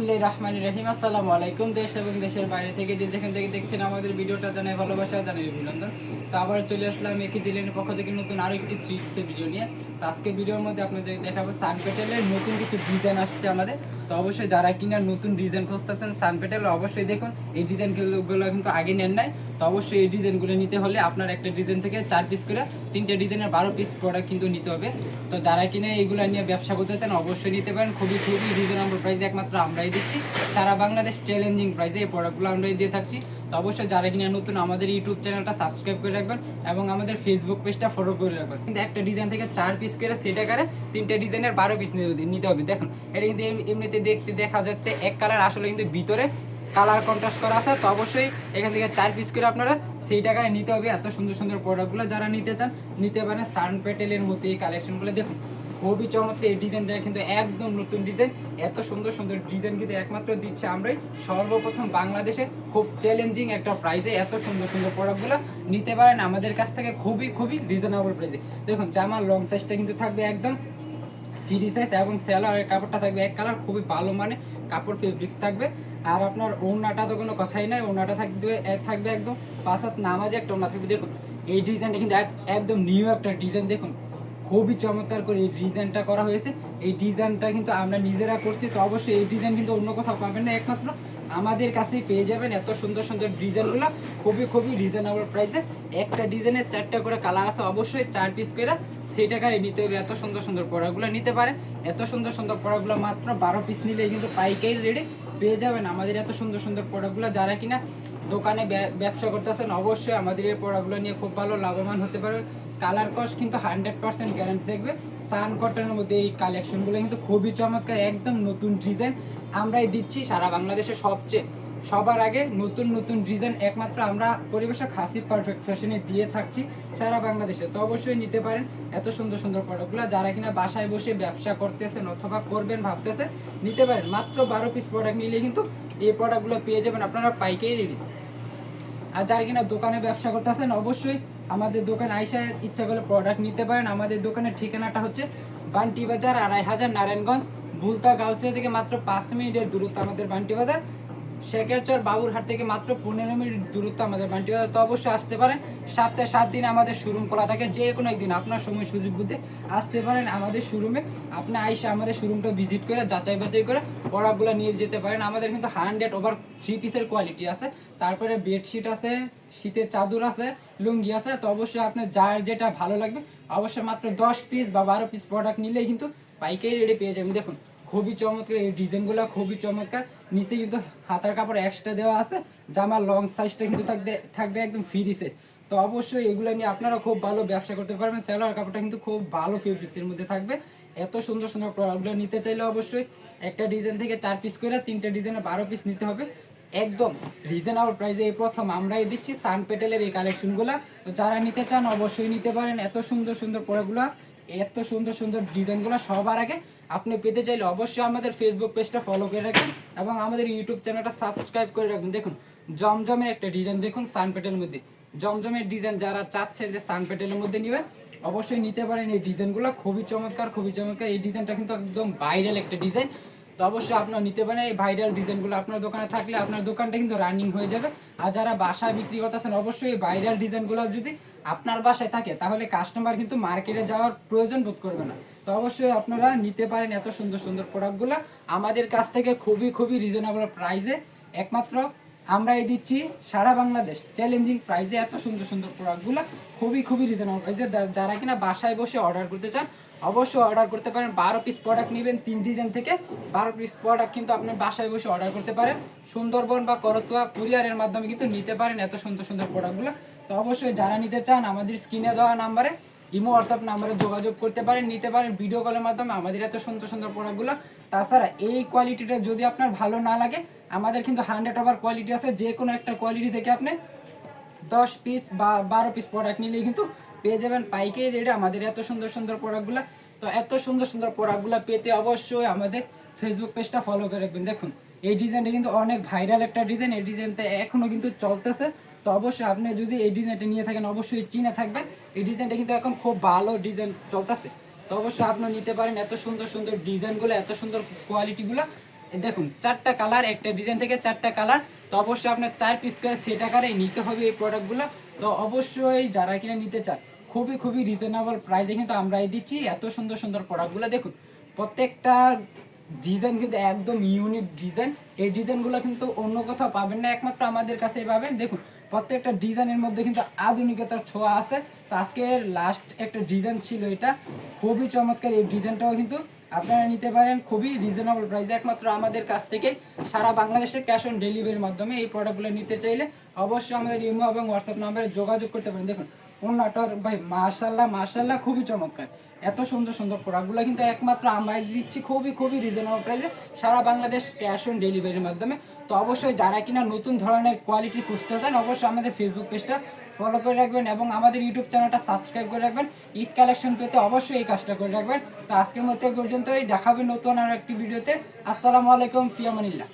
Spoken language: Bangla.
বিসমিল্লাহির রহমানির রহিম। আসসালামু আলাইকুম। দেশ এবং দেশের বাইরে থেকে যে যেখান থেকে দেখছেন আমাদের ভিডিওটা জানাই ভালোবাসা, জানাই অভিনন্দন। তো আবার চলে আসলাম একই দিলের পক্ষ থেকে নতুন আরো একটি 3 ভিডিও নিয়ে। তো আজকে ভিডিওর মধ্যে আপনাদের দেখাবো সানপেটেলের নতুন কিছু ডিজাইন আসছে আমাদের। তো অবশ্যই যারা কিনা নতুন ডিজাইন খুঁজতেছেন সানপেটেল অবশ্যই দেখুন, এই ডিজাইনগুলো কিন্তু আগে নেন নাই। তো অবশ্যই এই ডিজাইনগুলো নিতে হলে আপনার একটা ডিজাইন থেকে 4 পিস করে 3টে ডিজাইনের 12 পিস প্রোডাক্ট কিন্তু নিতে হবে। তো যারা কিনা এইগুলো নিয়ে ব্যবসা করতে চান অবশ্যই নিতে পারেন, খুবই রিজনেবল প্রাইসে একমাত্র আমরাই দিচ্ছি। সারা বাংলাদেশ চ্যালেঞ্জিং প্রাইসে এই প্রোডাক্টগুলো আমরাই দিয়ে থাকছি। তো অবশ্যই যারা কিনা নতুন আমাদের ইউটিউব চ্যানেলটা সাবস্ক্রাইব করে রাখবেন এবং আমাদের ফেসবুক পেজটা ফলো করে রাখবেন। কিন্তু একটা ডিজাইন থেকে 4 পিস করে সেটা করে 3টে ডিজাইনের 12 পিস নিতে হবে। দেখুন এটা কিন্তু এমনিতে দেখতে দেখা যাচ্ছে এক কালার, আসলে কিন্তু ভিতরে কালার কন্ট্রাস্ট করা আছে। তো অবশ্যই এখান থেকে 4 পিস করে আপনারা সেই টাকায় নিতে হবে। এত সুন্দর সুন্দর প্রোডাক্টগুলো যারা নিতে চান নিতে পারেন। সানপেটেলের মধ্যে এই কালেকশনগুলো দেখুন, খুবই চমৎকার। এই ডিজাইনটা কিন্তু একদম নতুন ডিজাইন। এত সুন্দর সুন্দর ডিজাইন কিন্তু একমাত্র দিচ্ছে আমরাই সর্বপ্রথম বাংলাদেশে, খুব চ্যালেঞ্জিং একটা প্রাইসে এত সুন্দর সুন্দর প্রোডাক্টগুলো নিতে পারেন আমাদের কাছ থেকে খুবই রিজনেবল প্রাইসে। দেখুন জামার লং সাইজটা কিন্তু থাকবে একদম ফ্রি সাইজ এবং সেলারের কাপড়টা থাকবে এক কালার, খুবই ভালো মানে কাপড় ফেব্রিক্স থাকবে। আর আপনার ওড়নাটা তো কোনো কথাই নাই, ওড়নাটা থাকবে একদম 5 হাত নামাজে একটা ওড়না থাকবে। দেখুন এই ডিজাইনটা কিন্তু একদম নিউ একটা ডিজাইন। দেখুন খুবই চমৎকার করে এই ডিজাইনটা করা হয়েছে। এই ডিজাইনটা কিন্তু আমরা নিজেরা করছি। তো অবশ্যই এই ডিজাইন কিন্তু অন্য কোথাও পাবেন না, একমাত্র আমাদের কাছেই পেয়ে যাবেন। এত সুন্দর সুন্দর ডিজাইনগুলো খুবই রিজনেবল প্রাইসে। একটা ডিজাইনের 4টা করে কালার আছে, অবশ্যই 4 পিস করে সেই টাকায় নিতে হবে। এত সুন্দর সুন্দর প্রোডাক্টগুলো নিতে পারেন। এত সুন্দর সুন্দর প্রোডাক্টগুলো মাত্র 12 পিস নিলেই কিন্তু পাইকারি রেটে পেয়ে যাবেন আমাদের এত সুন্দর সুন্দর প্রোডাক্টগুলো। যারা কিনা দোকানে ব্যবসা করতেছেন অবশ্যই আমাদের এই প্রোডাক্টগুলো নিয়ে খুব ভালো লাভবান হতে পারবেন। কালার কস্ট কিন্তু 100% গ্যারান্টি থাকবে। সান কটনের মধ্যে এই কালেকশনগুলো কিন্তু খুবই চমৎকার, একদম নতুন ডিজাইন আমরাই দিচ্ছি সারা বাংলাদেশে সবার আগে নতুন ডিজাইন একমাত্র আমরা পরিবেশক হাসি পারফেক্ট ফ্যাশনে দিয়ে থাকছি সারা বাংলাদেশে। তো অবশ্যই নিতে পারেন এত সুন্দর সুন্দর প্রোডাক্টগুলো। যারা কিনা বাসায় বসে ব্যবসা করতেছেন অথবা করবেন ভাবতেছেন নিতে পারেন। মাত্র 12 পিস প্রোডাক্ট নিলে কিন্তু এই প্রোডাক্টগুলো পেয়ে যাবেন আপনারা পাইকারি রেডি। আর যারা কিনা দোকানে ব্যবসা করতেছেন অবশ্যই আমাদের দোকানে আইসা ইচ্ছা করলে প্রোডাক্ট নিতে পারেন। আমাদের দোকানের ঠিকানাটা হচ্ছে বান্টি বাজার 2500 নারায়ণগঞ্জ বুলতা গাউসিয়া থেকে মাত্র 5 মিনিটের দূরত্ব আমাদের বান্টি বাজার। শেখেরচর বাবুরহাট থেকে মাত্র 15 মিনিট দূরত্ব আমাদের বান্টি বাজার। তো অবশ্যই আসতে পারেন। সপ্তাহে 7 দিন আমাদের শোরুম খোলা থাকে, যে কোনো একদিন আপনার সময় সুযোগ বুঝে আসতে পারেন আমাদের শোরুমে। আপনি আইসা আমাদের শোরুমটা ভিজিট করে যাচাই বাছাই করে প্রোডাক্টগুলো নিয়ে যেতে পারেন। আমাদের কিন্তু 100 ওভার 3 পিসের কোয়ালিটি আছে, তারপরে বেডশিট আছে, শীতের চাদর আছে, লুঙ্গি আছে। তো অবশ্যই আপনার যার যেটা ভালো লাগবে অবশ্যই মাত্র 10 পিস বা 12 পিস প্রোডাক্ট নিলেই কিন্তু পাইকারি রেটে পেয়ে যাবেন। দেখুন খুবই চমৎকার এই ডিজাইনগুলো, খুবই চমৎকার। নিচে কিন্তু হাতার কাপড় এক্সট্রা দেওয়া আছে। জামার লং সাইজটা কিন্তু থাকবে একদম ফ্রি সাইজ। তো অবশ্যই এগুলো নিয়ে আপনারা খুব ভালো ব্যবসা করতে পারবেন। সেলোয়ার কাপড়টা কিন্তু খুব ভালো ফেব্রিক্সের মধ্যে থাকবে। এত সুন্দর সুন্দর প্রোডাক্টগুলো নিতে চাইলে অবশ্যই একটা ডিজাইন থেকে 4 পিস করে 3টে ডিজাইনে 12 পিস নিতে হবে। একদম রিজনেবল প্রাইসে এই প্রথম আমরাই দিচ্ছি সানপেটেলের এই কালেকশনগুলো। তো যারা নিতে চান অবশ্যই নিতে পারেন। এত সুন্দর সুন্দর প্রোডাক্টগুলো, এত সুন্দর সুন্দর ডিজাইনগুলো সবার আগে আপনি পেতে চাইলে অবশ্যই আমাদের ফেসবুক পেজটা ফলো করে রাখবেন এবং আমাদের ইউটিউব চ্যানেলটা সাবস্ক্রাইব করে রাখবেন। দেখুন জমজমের একটা ডিজাইন, দেখুন সানপেটেলের মধ্যে জমজমের ডিজাইন যারা চাচ্ছে যে সানপেটেলের মধ্যে নেবেন অবশ্যই নিতে পারেন। এই ডিজাইনগুলো খুবই চমৎকার। এই ডিজাইনটা কিন্তু একদম ভাইরাল একটা ডিজাইন। তো অবশ্যই আপনারা নিতে পারেন। এই ভাইরাল ডিজাইনগুলো আপনার দোকানে থাকলে আপনার দোকানটা কিন্তু রানিং হয়ে যাবে। আর যারা বাসায় বিক্রি করতেছেন অবশ্যই এই ভাইরাল ডিজাইনগুলো যদি আপনার বাসায় থাকে তাহলে কাস্টমার কিন্তু মার্কেটে যাওয়ার প্রয়োজন বোধ করবে না। তো অবশ্যই আপনারা নিতে পারেন এত সুন্দর সুন্দর প্রোডাক্টগুলো আমাদের কাছ থেকে খুবই রিজনেবল প্রাইসে একমাত্র আমরাই দিচ্ছি সারা বাংলাদেশ চ্যালেঞ্জিং প্রাইসে। এত সুন্দর সুন্দর প্রোডাক্টগুলো খুবই রিজনেবল প্রাইসে। যারা কিনা বাসায় বসে অর্ডার করতে চান অবশ্যই অর্ডার করতে পারেন। 12 পিস প্রোডাক্ট নেবেন 3 ডিজাইন থেকে 12 পিস প্রোডাক্ট কিন্তু আপনি বাসায় বসে অর্ডার করতে পারেন। সুন্দরবন বা করতোয়া কুরিয়ারের মাধ্যমে কিন্তু নিতে পারেন এত সুন্দর সুন্দর প্রোডাক্টগুলো। তো অবশ্যই যারা নিতে চান আমাদের স্ক্রিনে দেওয়া নাম্বারে ইমো হোয়াটসঅ্যাপ নাম্বারে যোগাযোগ করতে পারেন, নিতে পারেন ভিডিও কলের মাধ্যমে আমাদের এত সুন্দর সুন্দর প্রোডাক্টগুলো। তাছাড়া এই কোয়ালিটিটা যদি আপনার ভালো না লাগে আমাদের কিন্তু 100 ওভার কোয়ালিটি আছে, যে কোনো একটা কোয়ালিটি থেকে আপনি 10 পিস বা 12 পিস প্রোডাক্ট নিলেই কিন্তু পেয়ে যাবেন পাইকারি রেটে আমাদের এত সুন্দর সুন্দর প্রোডাক্টগুলো। তো এত সুন্দর সুন্দর প্রোডাক্টগুলো পেতে অবশ্যই আমাদের ফেসবুক পেজটা ফলো করে রাখবেন। দেখুন এই ডিজাইনটা কিন্তু অনেক ভাইরাল একটা ডিজাইন, এই ডিজাইনটা এখনও কিন্তু চলতেছে। তো অবশ্যই আপনি যদি এই ডিজাইনটা নিয়ে থাকেন অবশ্যই চিনে থাকবেন। এই ডিজাইনটা কিন্তু এখন খুব ভালো ডিজাইন চলতেছে। তো অবশ্যই আপনি নিতে পারেন এত সুন্দর সুন্দর ডিজাইনগুলো, এত সুন্দর কোয়ালিটিগুলো দেখুন 4টা কালার, একটা ডিজাইন থেকে 4টা কালার। তো অবশ্যই আপনার 4 পিস করে সেট আকারে নিতে হবে এই প্রোডাক্টগুলো। তো অবশ্যই যারা কিনা নিতে চান খুবই খুবই রিজনেবল প্রাইসে কিন্তু আমরাই দিচ্ছি এত সুন্দর সুন্দর প্রোডাক্টগুলো। দেখুন প্রত্যেকটা ডিজাইন কিন্তু একদম ইউনিক ডিজাইন। এই ডিজাইনগুলো কিন্তু অন্য কোথাও পাবেন না, একমাত্র আমাদের কাছেই পাবেন। দেখুন প্রত্যেকটা ডিজাইনের মধ্যে কিন্তু আধুনিকতার ছোঁয়া আছে। তো আজকে লাস্ট একটা ডিজাইন ছিল, এটা খুবই চমৎকার। এই ডিজাইনটাও কিন্তু আপনারা নিতে পারেন খুবই রিজনেবল প্রাইসে, একমাত্র আমাদের কাছ থেকে। সারা বাংলাদেশে ক্যাশ অন ডেলিভারির মাধ্যমে এই প্রোডাক্টগুলো নিতে চাইলে অবশ্যই আমাদের ইমো এবং হোয়াটসঅ্যাপ নাম্বারে যোগাযোগ করতে পারেন। দেখুন ওন্নাটার ভাই মাশাল্লাহ মাশাল্লাহ খুবই চমৎকার। এত সুন্দর সুন্দর প্রোডাক্টগুলো কিন্তু একমাত্র আমরাই দিচ্ছি খুবই খুবই রিজনেবল প্রাইসে, সারা বাংলাদেশ ক্যাশ অন ডেলিভারির মাধ্যমে। তো অবশ্যই যারা কিনা নতুন ধরনের কোয়ালিটি খুঁজতে চান অবশ্যই আমাদের ফেসবুক পেজটা ফলো করে রাখবেন এবং আমাদের ইউটিউব চ্যানেলটা সাবস্ক্রাইব করে রাখবেন। ঈদ কালেকশন পেতে অবশ্যই এই কাজটা করে রাখবেন। তো আজকের মধ্যে পর্যন্তই, দেখাবেন নতুন আর একটি ভিডিওতে। আসসালামু আলাইকুম, ফি আমানিল্লাহ।